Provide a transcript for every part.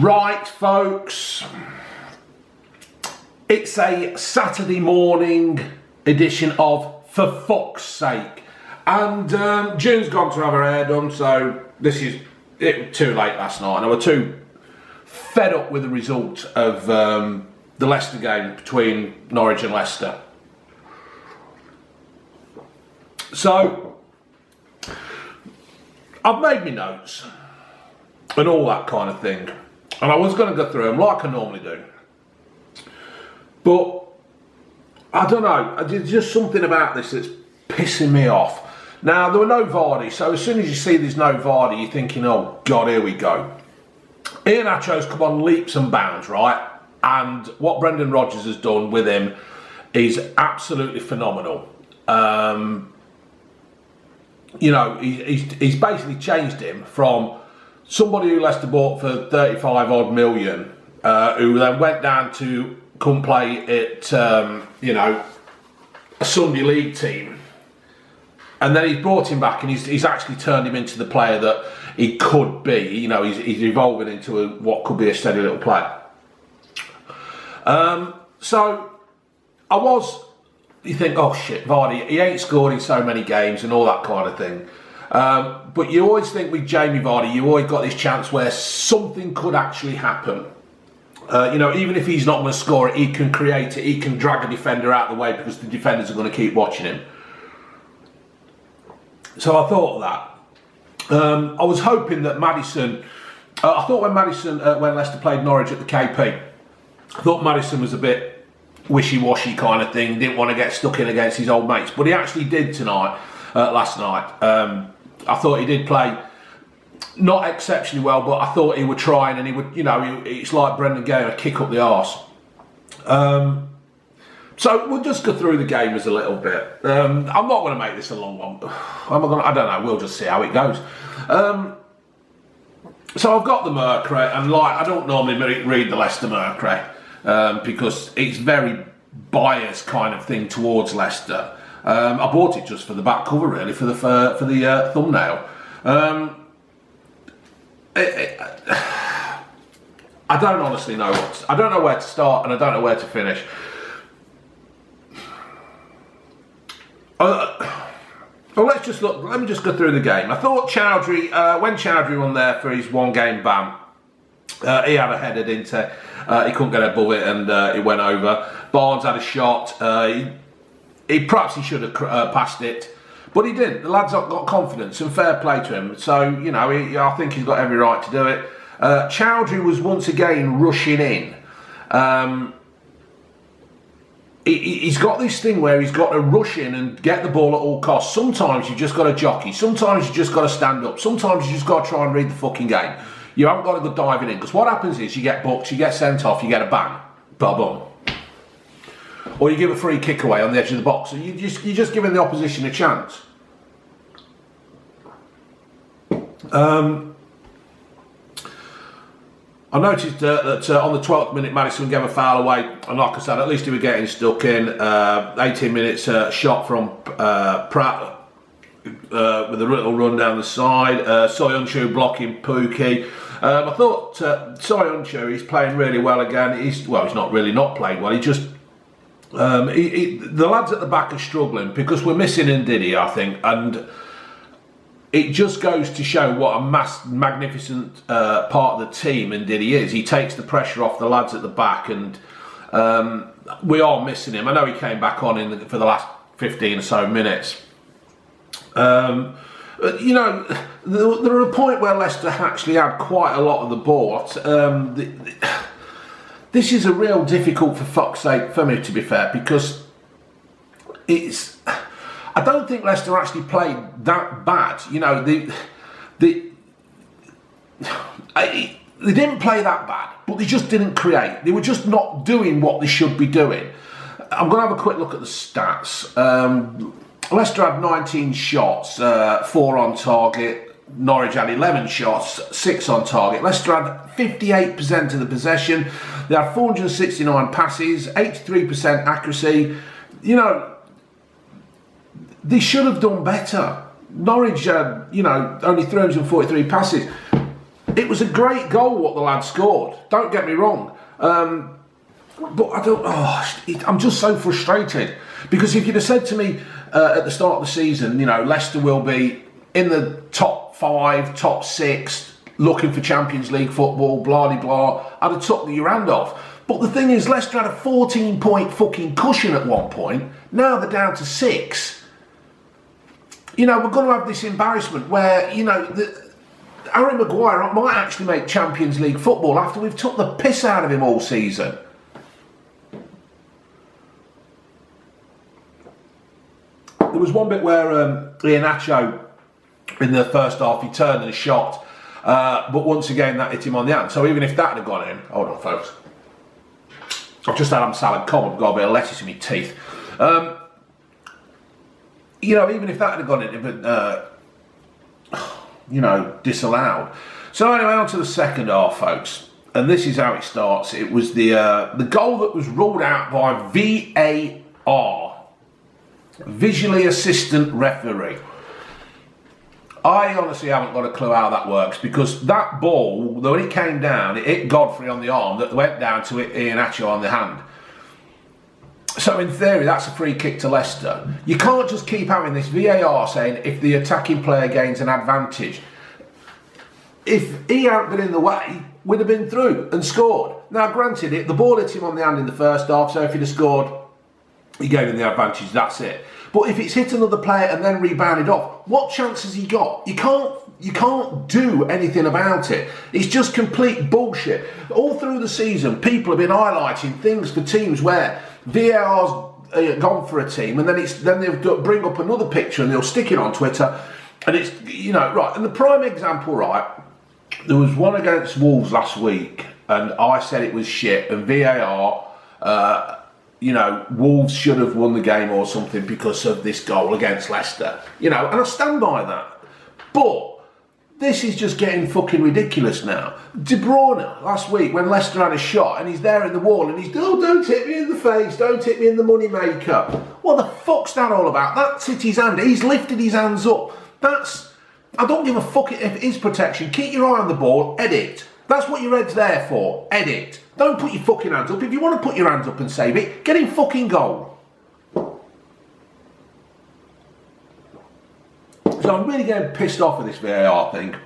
Right, folks, it's a Saturday morning edition of For Fuck's Sake, and June's gone to have her hair done, so it was too late last night, and I was too fed up with the result of the Leicester game between Norwich and Leicester. So I've made me notes and all that kind of thing, and I was going to go through them like I normally do, but I don't know, there's just something about this that's pissing me off. Now, there were no Vardy, so as soon as you see there's no Vardy, you're thinking, oh God, here we go. Iheanacho's come on leaps and bounds, right? And what Brendan Rodgers has done with him is absolutely phenomenal. You know, he's basically changed him from somebody who Leicester bought for 35 odd million, who then went down to come play at, you know, a Sunday League team. And then he's brought him back and he's actually turned him into the player that he could be. You know, he's evolving into what could be a steady little player. So you think, oh shit, Vardy, he ain't scored in so many games and all that kind of thing. But you always think with Jamie Vardy, you always got this chance where something could actually happen. You know, even if he's not going to score it, he can create it, he can drag a defender out of the way because the defenders are going to keep watching him. So I thought of that. I was hoping that Maddison, I thought when Leicester played Norwich at the KP, I thought Maddison was a bit wishy-washy kind of thing, didn't want to get stuck in against his old mates, but he actually did last night. I thought he did play not exceptionally well, but I thought he would try and he would, you know, it's like Brendan gave a kick up the arse. So we'll just go through the game as a little bit. I'm not going to make this a long one. I don't know, we'll just see how it goes. So I've got the Mercury, and I don't normally read the Leicester Mercury because it's very biased kind of thing towards Leicester. I bought it just for the back cover, really, for the thumbnail. I don't honestly know I don't know where to start and I don't know where to finish. Well, let me just go through the game. I thought Chowdhury, when Chowdhury won there for his one game ban, he had a header, didn't he? He couldn't get above it and it went over. Barnes had a shot. Perhaps he should have passed it, but he didn't. The lad's got confidence and fair play to him. So, you know, I think he's got every right to do it. Chowdhury was once again rushing in. He's got this thing where he's got to rush in and get the ball at all costs. Sometimes you've just got to jockey. Sometimes you've just got to stand up. Sometimes you just got to try and read the fucking game. You haven't got to go diving in. Because what happens is you get booked, you get sent off, you get a ban. Ba-bum. Or you give a free kick away on the edge of the box. And you're just giving the opposition a chance. I noticed that on the 12th minute, Maddison gave a foul away, and like I said, at least he was getting stuck in. 18 minutes shot from Pratt with a little run down the side. Soyuncu blocking Pookie. I thought Soyuncu, he's playing really well again. He's not really not played well. He just the lads at the back are struggling because we're missing Ndidi, I think, and it just goes to show what a magnificent part of the team Ndidi is. He takes the pressure off the lads at the back, and we are missing him. I know he came back on for the last 15 or so minutes. You know, there was a point where Leicester actually had quite a lot of the ball. This is a real difficult, for fuck's sake, for me, to be fair, because I don't think Leicester actually played that bad. You know, they didn't play that bad, but they just didn't create. They were just not doing what they should be doing. I'm going to have a quick look at the stats. Leicester had 19 shots, 4 on target. Norwich had 11 shots, 6 on target. Leicester had 58% of the possession. They had 469 passes, 83% accuracy. You know, they should have done better. Norwich had, you know, only 343 passes. It was a great goal what the lad scored. Don't get me wrong. But I don't. I'm just so frustrated because if you'd have said to me at the start of the season, you know, Leicester will be in the top 5, top 6, looking for Champions League football, blah de blah, I'd have took your hand off. But the thing is, Leicester had a 14-point fucking cushion at one point. Now they're down to 6. You know, we're going to have this embarrassment where, you know, Harry Maguire might actually make Champions League football after we've took the piss out of him all season. There was one bit where Iheanacho, in the first half, he turned and shot, but once again that hit him on the hand. So even if that had gone in, hold on folks, I've just had salad cob, I've got a bit of lettuce in my teeth. You know, even if that had gone in, but you know, disallowed. So anyway, on to the second half, folks, and this is how it starts. It was the goal that was ruled out by VAR. Visually Assistant Referee. I honestly haven't got a clue how that works because that ball, when it came down, it hit Godfrey on the arm that went down to Iheanacho on the hand. So in theory, that's a free kick to Leicester. You can't just keep having this VAR saying if the attacking player gains an advantage. If he hadn't been in the way, we'd have been through and scored. Now, granted, the ball hit him on the hand in the first half, so if he'd have scored, he gave him the advantage, that's it. But if it's hit another player and then rebounded off, what chance has he got? You can't do anything about it. It's just complete bullshit. All through the season, people have been highlighting things for teams where VAR's gone for a team, and then they'll bring up another picture and they'll stick it on Twitter, and it's, you know, right. And the prime example, right, there was one against Wolves last week, and I said it was shit, and VAR, you know, Wolves should have won the game or something because of this goal against Leicester. You know, and I stand by that. But this is just getting fucking ridiculous now. De Bruyne, last week, when Leicester had a shot and he's there in the wall and he's, oh, don't hit me in the face, don't hit me in the money maker. What the fuck's that all about? That's hit his hand. He's lifted his hands up. I don't give a fuck if it is protection. Keep your eye on the ball, edit. That's what your head's there for, edit. Don't put your fucking hands up. If you want to put your hands up and save it, get in fucking goal. So I'm really getting pissed off with this VAR thing.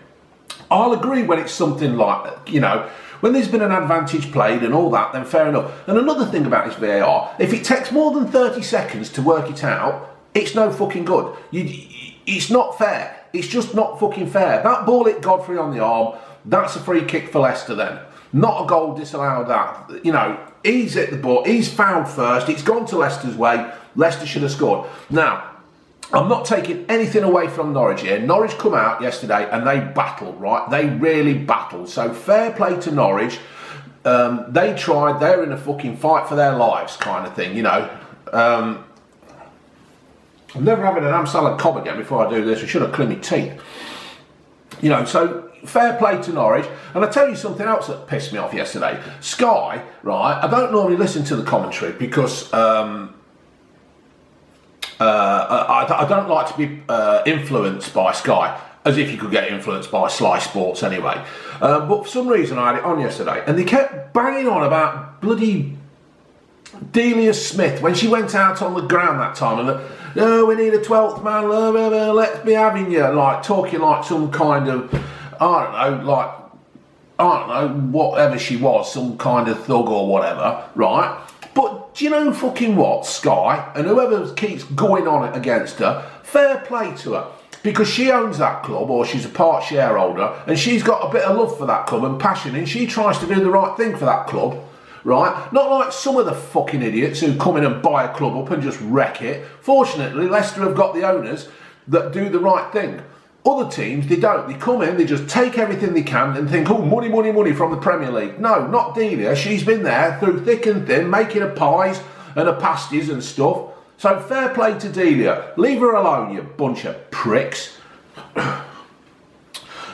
I'll agree when it's something like, you know, when there's been an advantage played and all that, then fair enough. And another thing about this VAR, if it takes more than 30 seconds to work it out, it's no fucking good. It's not fair. It's just not fucking fair. That ball hit Godfrey on the arm, that's a free kick for Leicester then. Not a goal disallowed that. You know, he's hit the ball, he's fouled first, it's gone to Leicester's way, Leicester should have scored. Now, I'm not taking anything away from Norwich here. Norwich come out yesterday and they battled, right? They really battled. So fair play to Norwich. They tried, they're in a fucking fight for their lives kind of thing, you know. I'm never having an ham salad cob again before I do this. I should have cleaned my teeth. You know, so fair play to Norwich. And I tell you something else that pissed me off yesterday. Sky, right, I don't normally listen to the commentary because I don't like to be influenced by Sky, as if you could get influenced by Sly Sports anyway. But for some reason I had it on yesterday, and they kept banging on about bloody Delia Smith when she went out on the ground that time, and no, we need a 12th man, let's be having you, like talking like some kind of, I don't know, whatever she was, some kind of thug or whatever, right? But do you know fucking what, Sky, and whoever keeps going on it against her, fair play to her, because she owns that club, or she's a part shareholder, and she's got a bit of love for that club and passion, and she tries to do the right thing for that club, right? Not like some of the fucking idiots who come in and buy a club up and just wreck it. Fortunately, Leicester have got the owners that do the right thing. Other teams, they don't. They come in, they just take everything they can and think, oh, money, money, money from the Premier League. No, not Delia. She's been there through thick and thin, making her pies and her pasties and stuff. So fair play to Delia. Leave her alone, you bunch of pricks.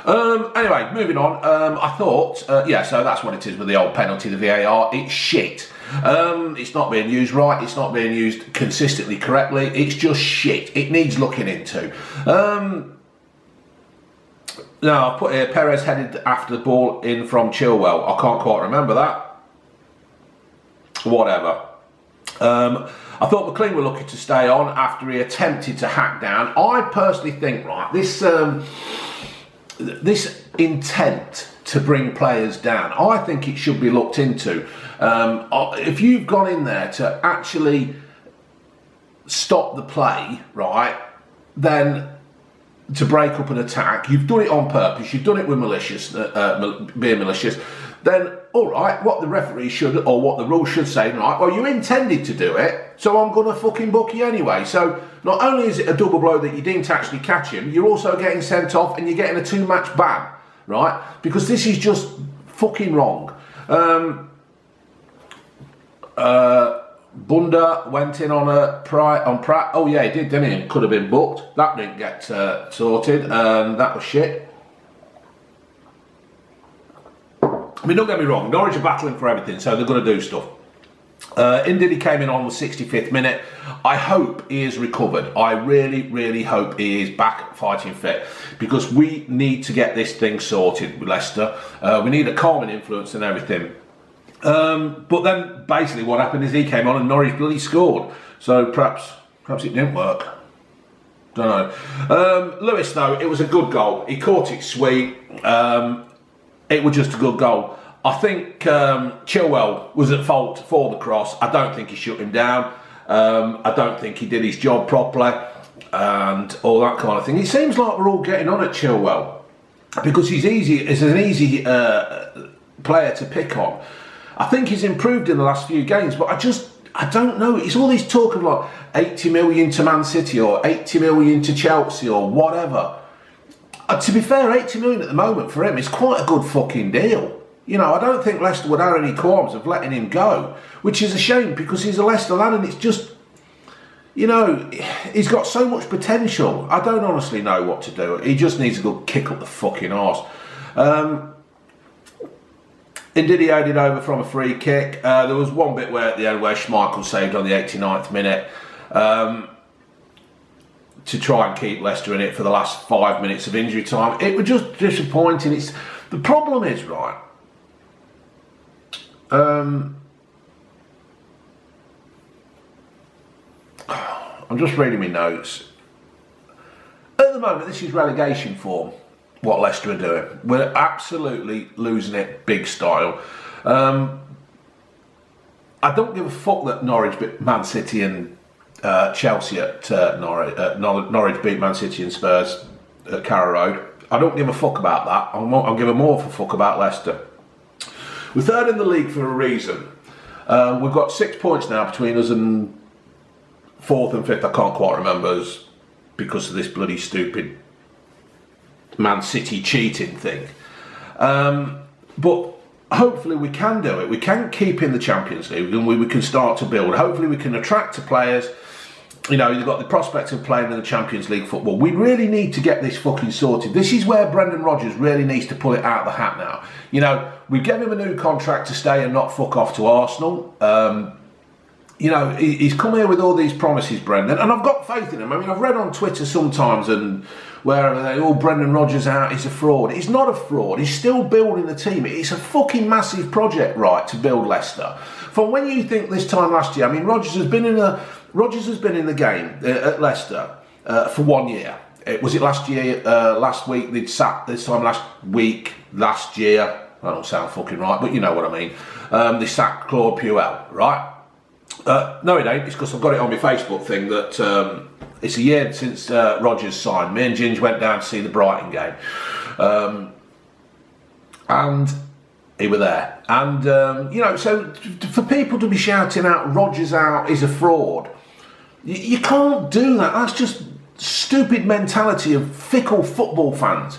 Anyway, moving on. I thought, yeah, so that's what it is with the old penalty, the VAR. It's shit. It's not being used right. It's not being used consistently correctly. It's just shit. It needs looking into. No, I've put here, Perez headed after the ball in from Chilwell. I can't quite remember that. Whatever. I thought McLean were lucky to stay on after he attempted to hack down. I personally think, right, this intent to bring players down, I think it should be looked into. If you've gone in there to actually stop the play, right, then to break up an attack, you've done it on purpose, you've done it with being malicious, then all right, what the referee should, or what the rules should say, right, well, you intended to do it, so I'm going to fucking book you anyway. So not only is it a double blow that you didn't actually catch him, you're also getting sent off and you're getting a 2-match ban, right? Because this is just fucking wrong. Bunda went in on Pratt. Oh yeah, he did, didn't he? It could have been booked. That didn't get sorted, and that was shit. I mean, don't get me wrong, Norwich are battling for everything, so they're going to do stuff. Ndidi came in on the 65th minute. I hope he is recovered. I really, really hope he is back fighting fit, because we need to get this thing sorted with Leicester. We need a calming influence and everything. But then basically what happened is he came on and Norwich bloody scored. So perhaps it didn't work. Don't know. Lewis, though, it was a good goal. He caught it sweet. It was just a good goal. I think Chilwell was at fault for the cross. I don't think he shut him down. I don't think he did his job properly and all that kind of thing. It seems like we're all getting on at Chilwell because he's an easy player to pick on. I think he's improved in the last few games, but I don't know. It's all this talk of like 80 million to Man City or 80 million to Chelsea or whatever. To be fair, 80 million at the moment for him is quite a good fucking deal. You know, I don't think Leicester would have any qualms of letting him go, which is a shame because he's a Leicester lad and it's just, you know, he's got so much potential. I don't honestly know what to do. He just needs a good kick up the fucking arse. Ndidi owed it over from a free kick. There was one bit where at the end where Schmeichel saved on the 89th minute to try and keep Leicester in it for the last 5 minutes of injury time. It was just disappointing. The problem is, right, I'm just reading my notes. At the moment, this is relegation form, what Leicester are doing. We're absolutely losing it big style. I don't give a fuck that Norwich beat Man City and Chelsea at Norwich beat Man City and Spurs at Carrow Road. I don't give a fuck about that. I'll give a more of a fuck about Leicester. We're third in the league for a reason. We've got 6 points now between us and fourth and fifth. I can't quite remember because of this bloody stupid Man City cheating thing. But hopefully we can do it. We can keep in the Champions League and we can start to build. Hopefully we can attract the players. You know, you've got the prospect of playing in the Champions League football. We really need to get this fucking sorted. This is where Brendan Rodgers really needs to pull it out of the hat now. You know, we gave him a new contract to stay and not fuck off to Arsenal. You know, he's come here with all these promises, Brendan, and I've got faith in him. I mean, I've read on Twitter sometimes and wherever they all Brendan Rodgers out, he's a fraud. He's not a fraud. He's still building the team. It's a fucking massive project, right, to build Leicester. From when you think this time last year, I mean, Rodgers has been in the game at Leicester for 1 year. Was it last year? Last week they'd sat this time last year. I don't sound fucking right, but you know what I mean. They sacked Claude Puel, right? No, it ain't. It's because I've got it on my Facebook thing that it's a year since Rodgers signed. Me and Ginge went down to see the Brighton game, and he were there. And you know, so for people to be shouting out Rodgers out is a fraud, you can't do that. That's just stupid mentality of fickle football fans.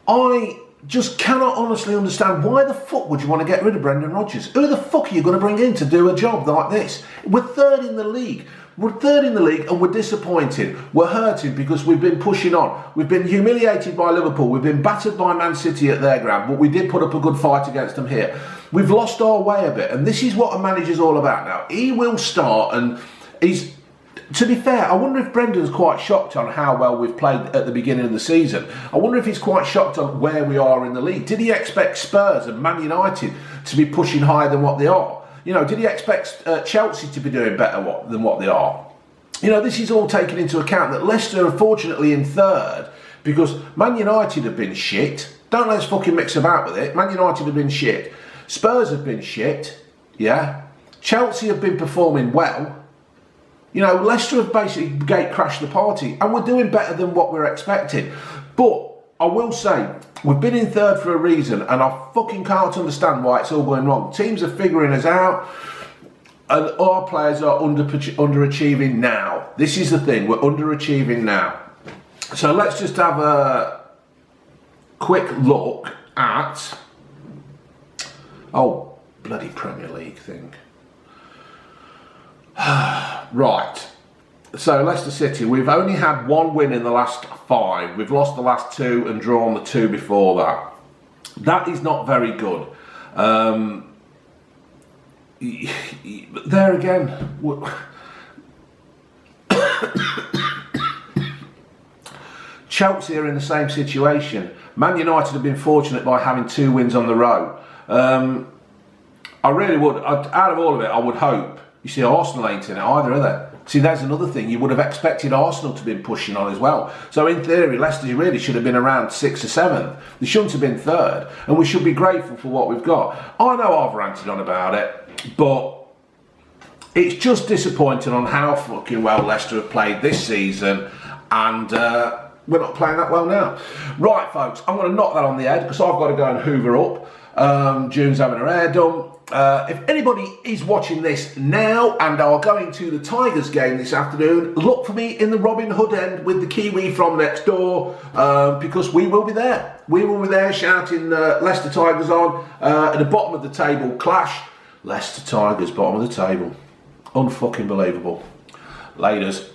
I just cannot honestly understand why the fuck would you want to get rid of Brendan Rodgers? Who the fuck are you going to bring in to do a job like this? We're third in the league. We're third in the league and we're disappointed. We're hurting because we've been pushing on. We've been humiliated by Liverpool. We've been battered by Man City at their ground, but we did put up a good fight against them here. We've lost our way a bit, and this is what a manager's all about now. He will start, and To be fair, I wonder if Brendan's quite shocked on how well we've played at the beginning of the season. I wonder if he's quite shocked on where we are in the league. Did he expect Spurs and Man United to be pushing higher than what they are? You know, did he expect Chelsea to be doing better than what they are? You know, this is all taken into account that Leicester are fortunately in third because Man United have been shit. Don't let's fucking mix about with it. Man United have been shit. Spurs have been shit. Yeah. Chelsea have been performing well. You know, Leicester have basically gate crashed the party and we're doing better than what we're expecting. But I will say, we've been in third for a reason and I fucking can't understand why it's all going wrong. Teams are figuring us out and our players are underachieving now. This is the thing, we're underachieving now. So let's just have a quick look at, oh, bloody Premier League thing. Right, so Leicester City, we've only had one win in the last 5. We've lost the last 2 and drawn the 2 before that. That is not very good. There again, Chelsea are in the same situation. Man United have been fortunate by having 2 wins on the row. I really would, out of all of it, I would hope. You see, Arsenal ain't in it either, are they? See, there's another thing. You would have expected Arsenal to be pushing on as well. So in theory, Leicester really should have been around 6th or 7th. They shouldn't have been 3rd. And we should be grateful for what we've got. I know I've ranted on about it, but it's just disappointing on how fucking well Leicester have played this season. And we're not playing that well now. Right, folks, I'm going to knock that on the head because I've got to go and hoover up. June's having her hair done. If anybody is watching this now and are going to the Tigers game this afternoon, look for me in the Robin Hood end with the Kiwi from next door because we will be there. We will be there shouting Leicester Tigers on at the bottom of the table clash. Leicester Tigers, bottom of the table. Unfucking believable. Laters.